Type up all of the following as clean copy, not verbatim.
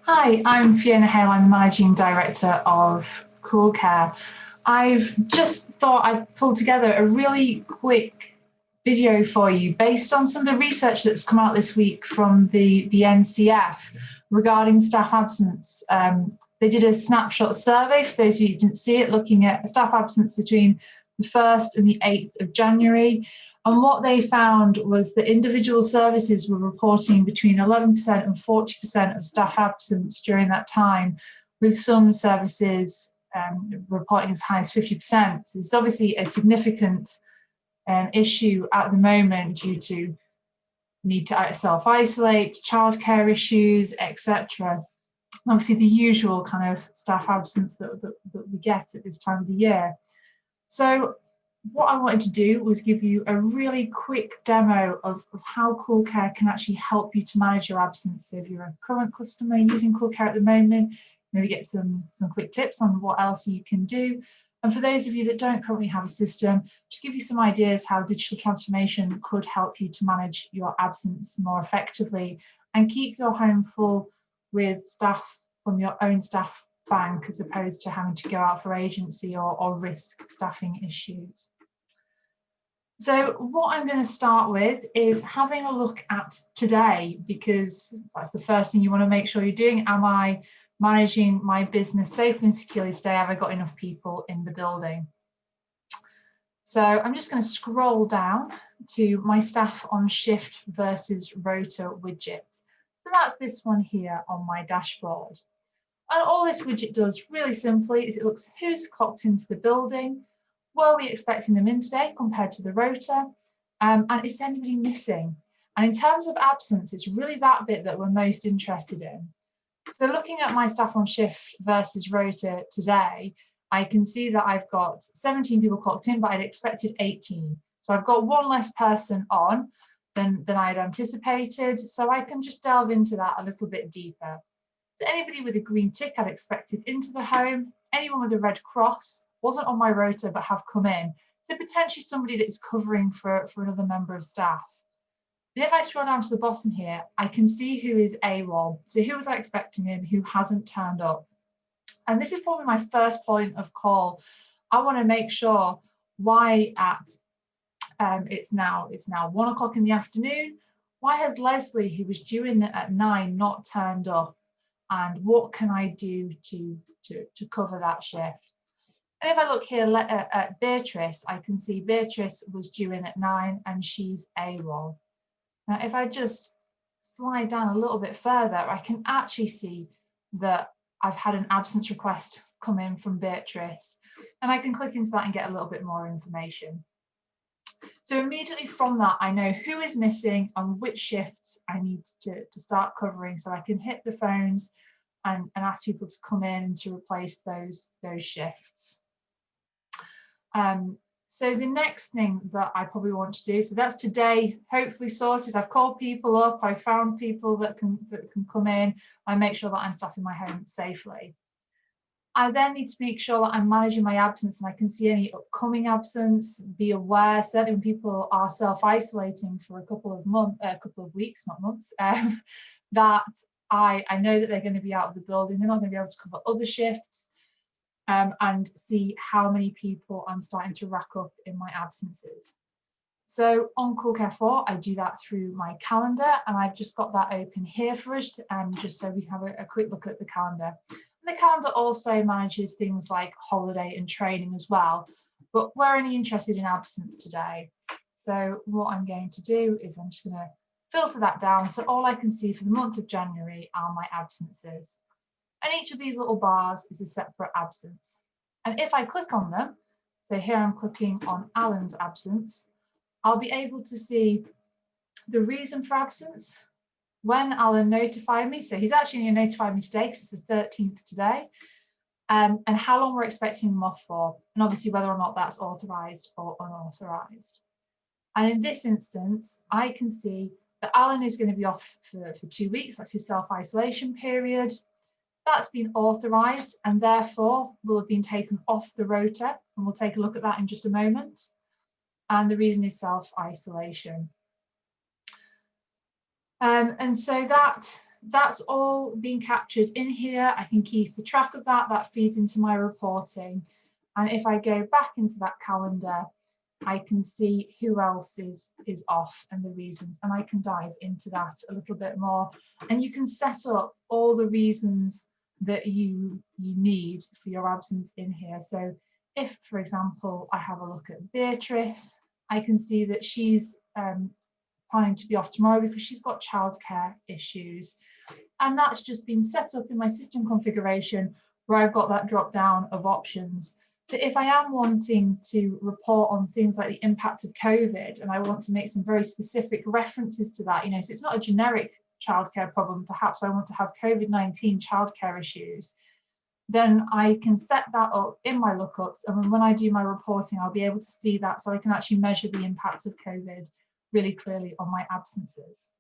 Hi, I'm Fiona Hale. I'm Managing Director of CoolCare. I've just thought I'd pull together a really quick video for you based on some of the research that's come out this week from the NCF regarding staff absence. They did a snapshot survey, for those of you who didn't see it, looking at staff absence between the 1st and the 8th of January. And what they found was that individual services were reporting between 11% and 40% of staff absence during that time, with some services reporting as high as 50%. So it's obviously a significant issue at the moment due to need to self-isolate, childcare issues, etc. Obviously the usual kind of staff absence that we get at this time of the year. So what I wanted to do was give you a really quick demo of how CoolCare can actually help you to manage your absence. So if you're a current customer using CoolCare at the moment, maybe get some quick tips on what else you can do. And for those of you that don't currently have a system, just give you some ideas how digital transformation could help you to manage your absence more effectively and keep your home full with staff from your own staff bank, as opposed to having to go out for agency or risk staffing issues. So what I'm going to start with is having a look at today, because that's the first thing you want to make sure you're doing. Am I managing my business safely and securely today? Have I got enough people in the building? So I'm just going to scroll down to my staff on shift versus Rotor widget. So that's this one here on my dashboard. And all this widget does really simply is it looks who's clocked into the building, were we expecting them in today compared to the rota, and is there anybody missing? And in terms of absence, it's really that bit that we're most interested in. So looking at my staff on shift versus rota today, I can see that I've got 17 people clocked in, but I'd expected 18. So I've got one less person on than I had anticipated. So I can just delve into that a little bit deeper. So anybody with a green tick I'd expected into the home, anyone with a red cross wasn't on my rota but have come in. So potentially somebody that's covering for another member of staff. And if I scroll down to the bottom here, I can see who is AWOL. So who was I expecting in, who hasn't turned up. And this is probably my first point of call. I want to make sure why at it's now 1 o'clock in the afternoon. Why has Leslie, who was due in at 9, not turned up? And what can I do to cover that shift? And if I look here at Beatrice, I can see Beatrice was due in at 9 and she's AWOL. Now, if I just slide down a little bit further, I can actually see that I've had an absence request come in from Beatrice. And I can click into that and get a little bit more information. So immediately from that, I know who is missing and which shifts I need to start covering, so I can hit the phones and ask people to come in to replace those shifts. So the next thing that I probably want to do, so that's today, hopefully sorted. I've called people up, I've found people that can come in, I make sure that I'm staffing my home safely. I then need to make sure that I'm managing my absence and I can see any upcoming absence, be aware, certainly when people are self-isolating for a couple of weeks, not months, that I know that they're going to be out of the building, they're not going to be able to cover other shifts, and see how many people I'm starting to rack up in my absences. So on CoolCare 4, I do that through my calendar, and I've just got that open here for us, just so we have a quick look at the calendar. And the calendar also manages things like holiday and training as well, but we're only interested in absence today. So what I'm going to do is I'm just going to filter that down. So all I can see for the month of January are my absences. And each of these little bars is a separate absence. And if I click on them, so here I'm clicking on Alan's absence, I'll be able to see the reason for absence, when Alan notified me, so he's actually only notified me today because it's the 13th today, and how long we're expecting him off for, and obviously whether or not that's authorised or unauthorised. And in this instance, I can see that Alan is going to be off for 2 weeks, that's his self-isolation period. That's been authorised and therefore will have been taken off the rota, and we'll take a look at that in just a moment. And the reason is self-isolation. And so that that's all being captured in here. I can keep a track of that. That feeds into my reporting. And if I go back into that calendar, I can see who else is off and the reasons, and I can dive into that a little bit more. And you can set up all the reasons that you need for your absence in here. So if, for example, I have a look at Beatrice, I can see that she's planning to be off tomorrow because she's got childcare issues. And that's just been set up in my system configuration where I've got that drop down of options. So if I am wanting to report on things like the impact of COVID, and I want to make some very specific references to that, so it's not a generic childcare problem, perhaps I want to have COVID-19 childcare issues, then I can set that up in my lookups. And when I do my reporting, I'll be able to see that, so I can actually measure the impact of COVID really clearly on my absences.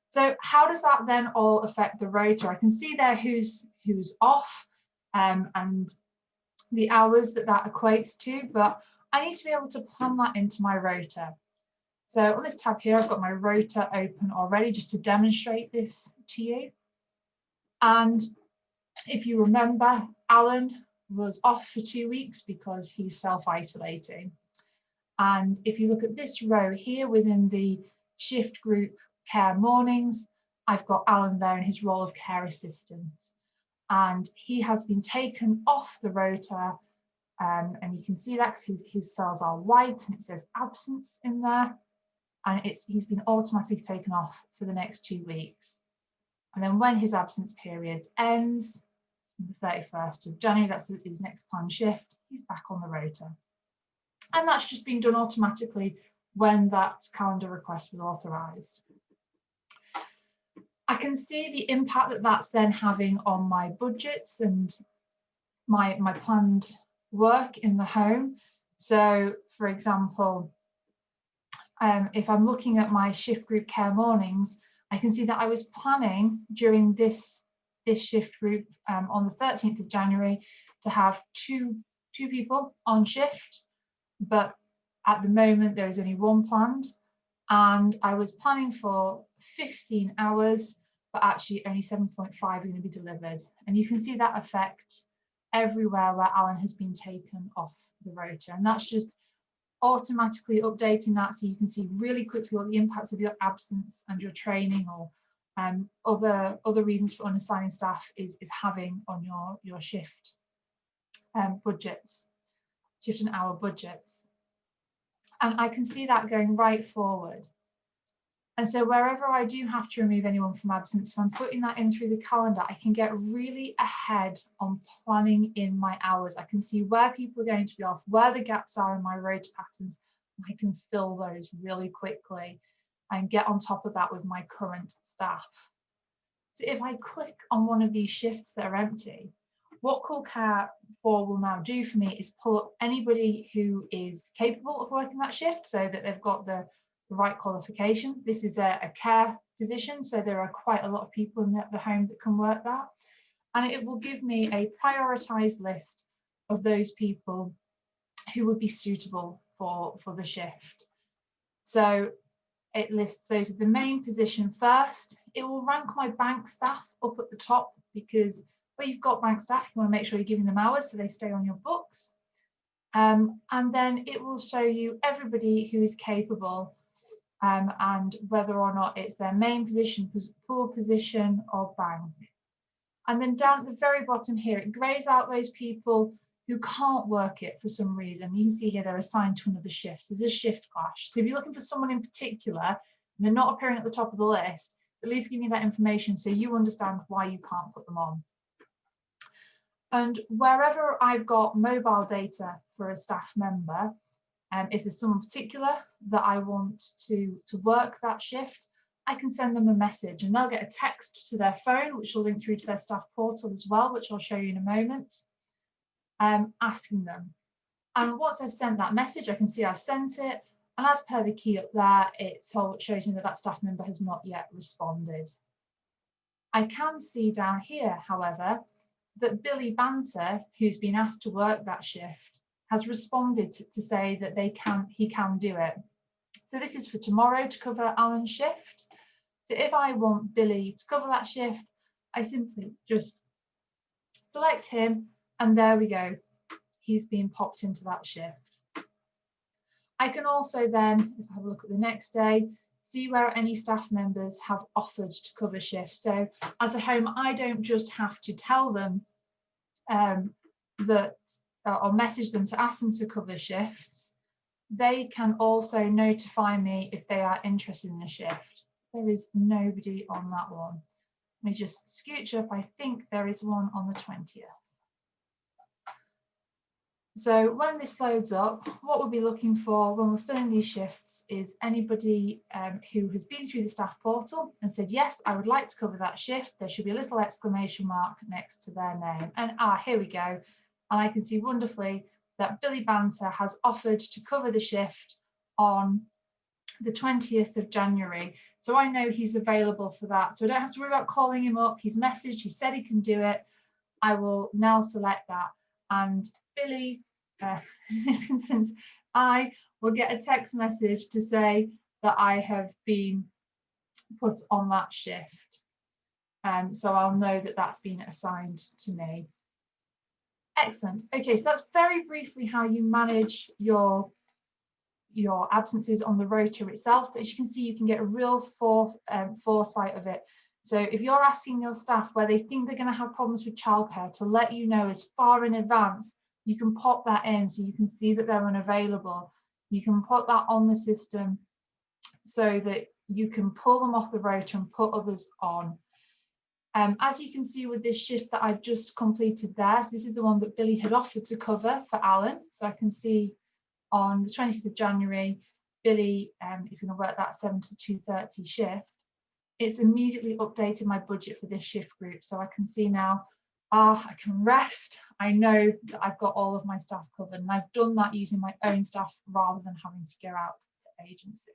So how does that then all affect the rotor? I can see there who's off and the hours that equates to, but I need to be able to plan that into my rotor. So on this tab here, I've got my rotor open already just to demonstrate this to you. And if you remember, Alan was off for 2 weeks because he's self-isolating. And if you look at this row here within the shift group care mornings, I've got Alan there in his role of care assistant. And he has been taken off the rotor, and you can see that because his cells are white and it says absence in there. And he's been automatically taken off for the next 2 weeks. And then when his absence period ends, the 31st of January, that's his next planned shift, he's back on the rotor. And that's just been done automatically when that calendar request was authorized. I can see the impact that that's then having on my budgets and my planned work in the home. So, for example, if I'm looking at my shift group care mornings, I can see that I was planning during this shift group on the 13th of January to have two people on shift, but at the moment there is only one planned, and I was planning for 15 hours, but actually only 7.5 are going to be delivered. And you can see that effect everywhere where Alan has been taken off the rotor, and that's just automatically updating that so you can see really quickly what the impacts of your absence and your training or other reasons for unassigning staff is having on your shift budgets, shift and hour budgets. And I can see that going right forward. And so wherever I do have to remove anyone from absence, if I'm putting that in through the calendar, I can get really ahead on planning in my hours. I can see where people are going to be off, where the gaps are in my rota patterns, and I can fill those really quickly and get on top of that with my current staff. So if I click on one of these shifts that are empty, what CoolCare 4 will now do for me is pull up anybody who is capable of working that shift so that they've got the right qualification. This is a care position, so there are quite a lot of people in the home that can work that. And it will give me a prioritized list of those people who would be suitable for the shift. So it lists those with the main position first. It will rank my bank staff up at the top because where you've got bank staff, you want to make sure you're giving them hours so they stay on your books. And then it will show you everybody who is capable and whether or not it's their main position, pool position, or bank. And then down at the very bottom here, it grays out those people who can't work it for some reason. You can see here they're assigned to another shift. There's a shift clash. So if you're looking for someone in particular and they're not appearing at the top of the list, at least give me that information so you understand why you can't put them on. And wherever I've got mobile data for a staff member, if there's someone particular that I want to work that shift, I can send them a message and they'll get a text to their phone, which will link through to their staff portal as well, which I'll show you in a moment, asking them. And once I've sent that message, I can see I've sent it. And as per the key up there, it shows me that that staff member has not yet responded. I can see down here, however, that Billy Banter, who's been asked to work that shift, has responded to say that he can do it. So this is for tomorrow to cover Alan's shift. So if I want Billy to cover that shift, I simply just select him, and there we go. He's been popped into that shift. I can also then, if I have a look at the next day, see where any staff members have offered to cover shifts. So as a home, I don't just have to tell them that or message them to ask them to cover shifts. They can also notify me if they are interested in a shift. There is nobody on that one. Let me just scooch up. I think there is one on the 20th. So when this loads up, what we'll be looking for when we're filling these shifts is anybody who has been through the staff portal and said, yes, I would like to cover that shift. There should be a little exclamation mark next to their name. And here we go. And I can see wonderfully that Billy Banter has offered to cover the shift on the 20th of January. So I know he's available for that. So I don't have to worry about calling him up. He's messaged, he said he can do it. I will now select that. And Billy, in this instance, I will get a text message to say that I have been put on that shift. So I'll know that that's been assigned to me. Excellent. Okay, so that's very briefly how you manage your absences on the rotor itself. As you can see, you can get a real foresight of it. So if you're asking your staff where they think they're going to have problems with childcare, to let you know as far in advance, you can pop that in so you can see that they're unavailable. You can put that on the system so that you can pull them off the rotor and put others on. As you can see with this shift that I've just completed there, so this is the one that Billy had offered to cover for Alan. So I can see on the 20th of January, Billy is going to work that 7 to 2:30 shift. It's immediately updated my budget for this shift group. So I can see now, I can rest. I know that I've got all of my staff covered, and I've done that using my own staff rather than having to go out to agency.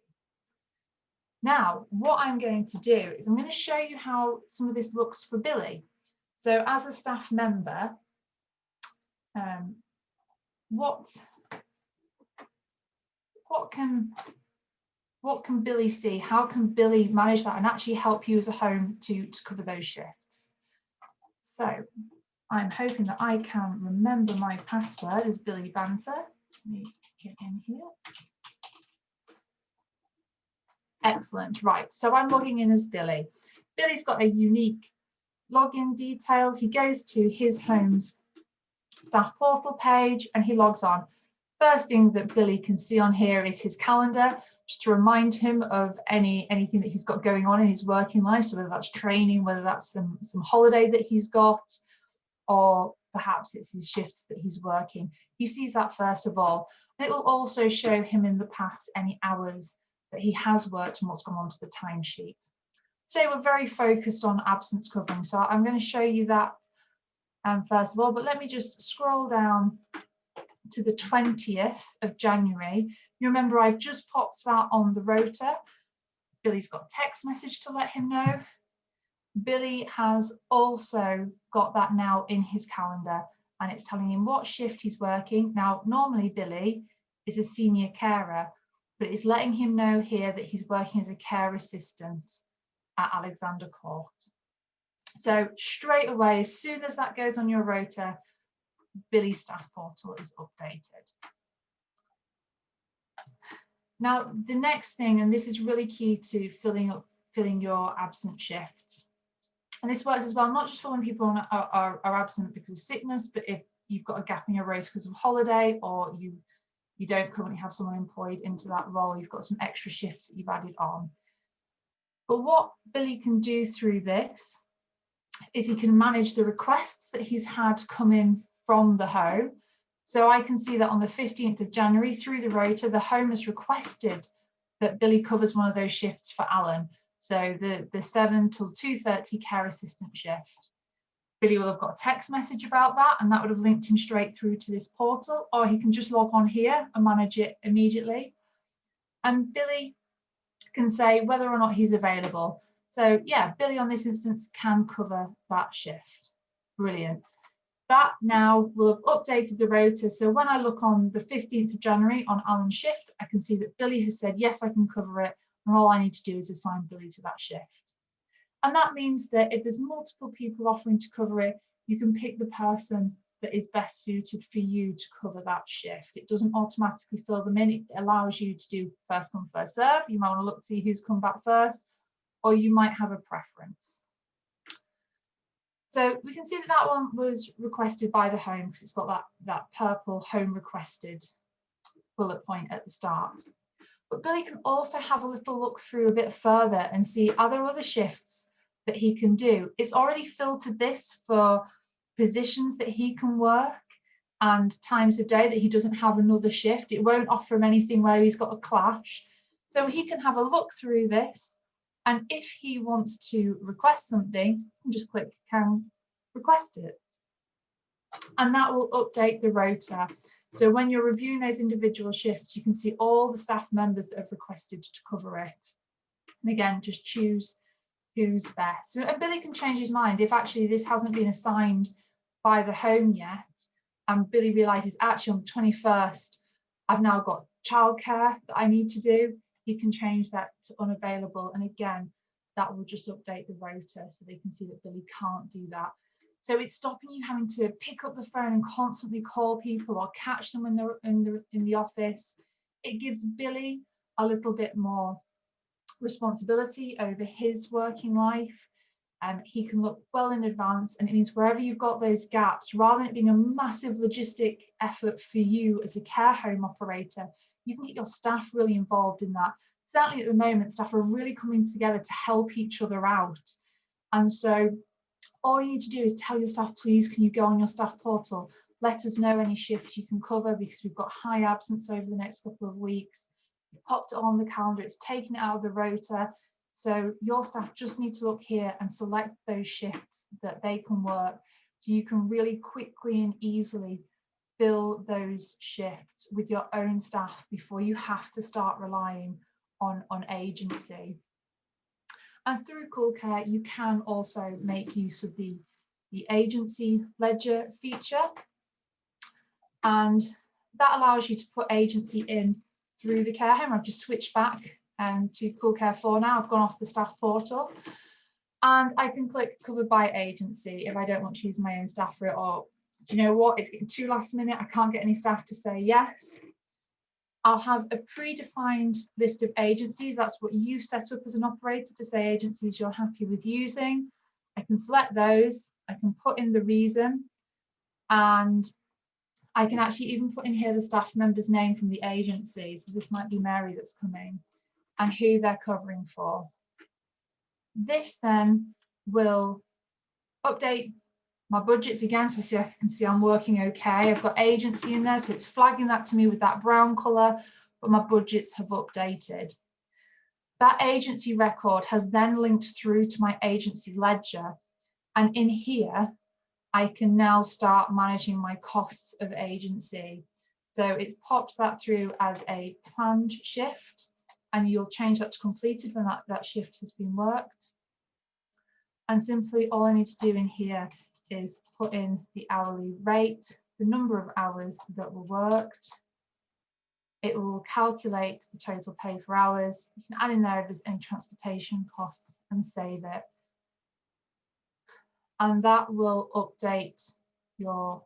Now, what I'm going to do is I'm going to show you how some of this looks for Billy. So as a staff member, what can Billy see? How can Billy manage that and actually help you as a home to cover those shifts? So I'm hoping that I can remember my password as Billy Banter. Let me get in here. Excellent. Right, so I'm logging in as Billy. Billy's got a unique login details. He goes to his home's staff portal page and he logs on. First thing that Billy can see on here is his calendar, just to remind him of anything that he's got going on in his working life. So whether that's training, whether that's some holiday that he's got, or perhaps it's his shifts that he's working. He sees that first of all. And it will also show him in the past any hours that he has worked and what's gone on to the timesheet. So we're very focused on absence covering. So I'm going to show you that first of all, but let me just scroll down to the 20th of January. You remember I've just popped that on the rotor. Billy's got a text message to let him know. Billy has also got that now in his calendar, and it's telling him what shift he's working. Now, normally Billy is a senior carer, but it's letting him know here that he's working as a care assistant at Alexander Court. So straight away, as soon as that goes on your rotor, Billy's staff portal is updated. Now, the next thing, and this is really key to filling your absent shifts. And this works as well, not just for when people are absent because of sickness, but if you've got a gap in your rota because of holiday, or you don't currently have someone employed into that role, you've got some extra shifts that you've added on. But what Billy can do through this is he can manage the requests that he's had come in from the home. So I can see that on the 15th of January through the rota, the home has requested that Billy covers one of those shifts for Alan. So the 7 till 2:30 care assistant shift. Billy will have got a text message about that, and that would have linked him straight through to this portal, or he can just log on here and manage it immediately. And Billy can say whether or not he's available. So yeah, Billy on this instance can cover that shift. Brilliant. That now will have updated the rota. So when I look on the 15th of January on Alan's shift, I can see that Billy has said, yes, I can cover it. And all I need to do is assign Billy to that shift. And that means that if there's multiple people offering to cover it, you can pick the person that is best suited for you to cover that shift. It doesn't automatically fill them in. It allows you to do first come, first serve. You might want to look to see who's come back first, or you might have a preference. So we can see that that one was requested by the home because it's got that purple home requested bullet point at the start. But Billy can also have a little look through a bit further and see, are there other shifts that he can do? It's already filtered this for positions that he can work and times of day that he doesn't have another shift. It won't offer him anything where he's got a clash. So he can have a look through this, and if he wants to request something, he can just click can request it. And that will update the rota. So when you're reviewing those individual shifts, you can see all the staff members that have requested to cover it. And again, just choose who's best. And Billy can change his mind if actually this hasn't been assigned by the home yet, and Billy realizes actually on the 21st, I've now got childcare that I need to do. He can change that to unavailable. And again, that will just update the rota so they can see that Billy can't do that. So it's stopping you having to pick up the phone and constantly call people or catch them when they're in the office. It gives Billy a little bit more responsibility over his working life. He can look well in advance, and it means wherever you've got those gaps, rather than it being a massive logistic effort for you as a care home operator, you can get your staff really involved in that. Certainly at the moment, staff are really coming together to help each other out. And so all you need to do is tell your staff, please, can you go on your staff portal? Let us know any shifts you can cover because we've got high absence over the next couple of weeks. You've popped it on the calendar, it's taken it out of the rota. So your staff just need to look here and select those shifts that they can work. So you can really quickly and easily fill those shifts with your own staff before you have to start relying on agency. And through CoolCare, you can also make use of the agency ledger feature. And that allows you to put agency in through the care home. I've just switched back to CoolCare 4 now. I've gone off the staff portal. And I can click covered by agency if I don't want to use my own staff for it, or do you know what, it's getting too last minute, I can't get any staff to say yes. I'll have a predefined list of agencies. That's what you set up as an operator to say agencies you're happy with using. I can select those, I can put in the reason, and I can actually even put in here the staff member's name from the agency. So this might be Mary that's coming, and who they're covering for. This then will update my budgets again, so I can see I'm working okay. I've got agency in there, so it's flagging that to me with that brown colour, but my budgets have updated. That agency record has then linked through to my agency ledger, and in here I can now start managing my costs of agency. So it's popped that through as a planned shift, and you'll change that to completed when that shift has been worked. And simply all I need to do in here is put in the hourly rate, the number of hours that were worked. It will calculate the total pay for hours. You can add in there if there's any transportation costs and save it. And that will update your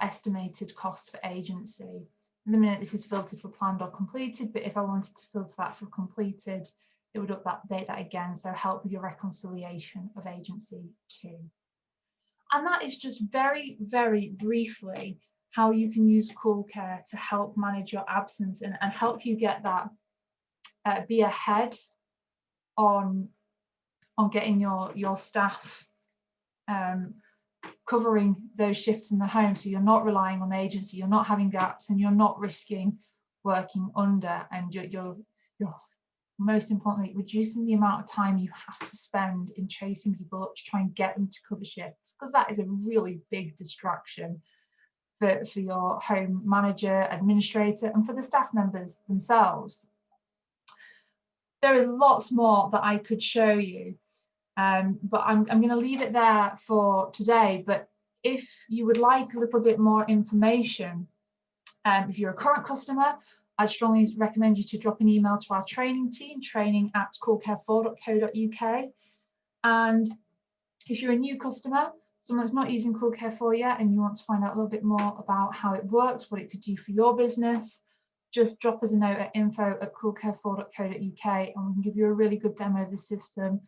estimated costs for agency. In the minute this is filtered for planned or completed, but if I wanted to filter that for completed, it would update that again, so help with your reconciliation of agency too. And that is just very, very briefly how you can use CoolCare to help manage your absence and help you get that, be ahead on getting your staff covering those shifts in the home, so you're not relying on agency, you're not having gaps, and you're not risking working under, and you're most importantly reducing the amount of time you have to spend in chasing people up to try and get them to cover shifts, because that is a really big distraction for your home manager, administrator, and for the staff members themselves. There is lots more that I could show you, but I'm going to leave it there for today. But if you would like a little bit more information, if you're a current customer I'd strongly recommend you to drop an email to our training team, training@coolcare4.co.uk. And if you're a new customer, someone that's not using CoolCare 4 yet, and you want to find out a little bit more about how it works, what it could do for your business, just drop us a note at info@coolcare4.co.uk and we can give you a really good demo of the system,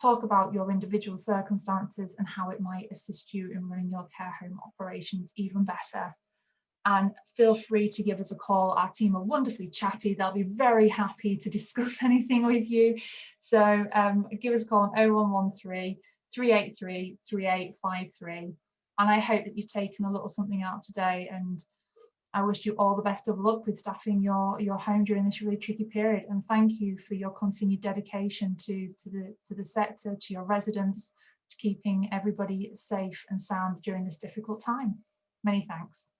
talk about your individual circumstances and how it might assist you in running your care home operations even better. And feel free to give us a call. Our team are wonderfully chatty. They'll be very happy to discuss anything with you. So give us a call on 0113 383 3853. And I hope that you've taken a little something out today, and I wish you all the best of luck with staffing your home during this really tricky period. And thank you for your continued dedication to the sector, to your residents, to keeping everybody safe and sound during this difficult time. Many thanks.